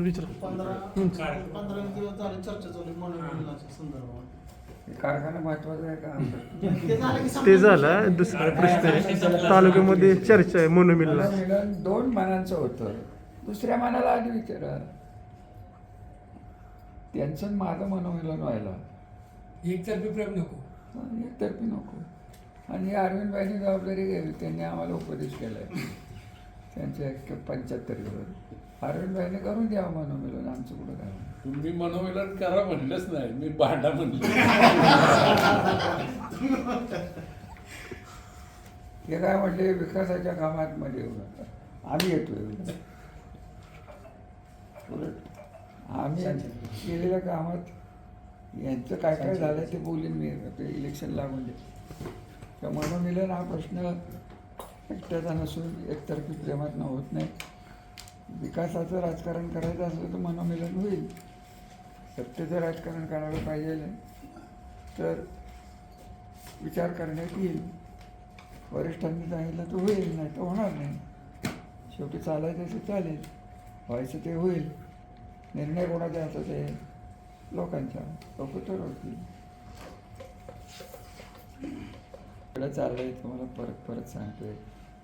विचार 15 दिवस झाले चर्चा चालू आहे मनोरंजनाच्या संदर्भात. कारखाना महत्वाचा आहे का? ते झालं की ते झालं. दुसरा प्रश्न आहे, तालुक्यामध्ये चर्चा आहे मनोमिलला. मनोमिलन 2 मानांचं होतं, दुसऱ्या मानाला आधी विचारा. त्यांचं आणि माझं मनोमिलन व्हायला एकतर्फी प्रेम नको. एकतर्फी नको. आणि अरविंदबाईंनी जबाबदारी घ्यावी, त्यांनी आम्हाला उपदेश केला आहे त्यांच्या 75वर. अरविंदबाईंनी करून द्यावं मनोमिलन, आमचं कुठं काय. तुम्ही मनोमिलन करा म्हणलंच नाही, मी भांडा म्हणलं. हे काय म्हटले, विकासाच्या कामात मध्ये येऊ नका, आम्ही येतोय. आम्ही केलेल्या कामात यांचं काय काय झालं ते बोलीन मी, ते इलेक्शन लागून दे. तर मनोमिलन हा प्रश्न एकट्याचा नसून एकतर्फी प्रेमातनं होत नाही. विकासाचं राजकारण करायचं असलं तर मनोमिलन होईल. सत्तेचं राजकारण करायला पाहिजे तर विचार करण्यात येईल. वरिष्ठांनी सांगितलं तर होईल, नाही तर होणार नाही. शेवटी चालायचं ते चालेल, व्हायचं ते होईल. निर्णय कोणाचा असतो ते लोकांच्या, लोक ठरवतील. चाललंय तुम्हाला परत सांगतोय.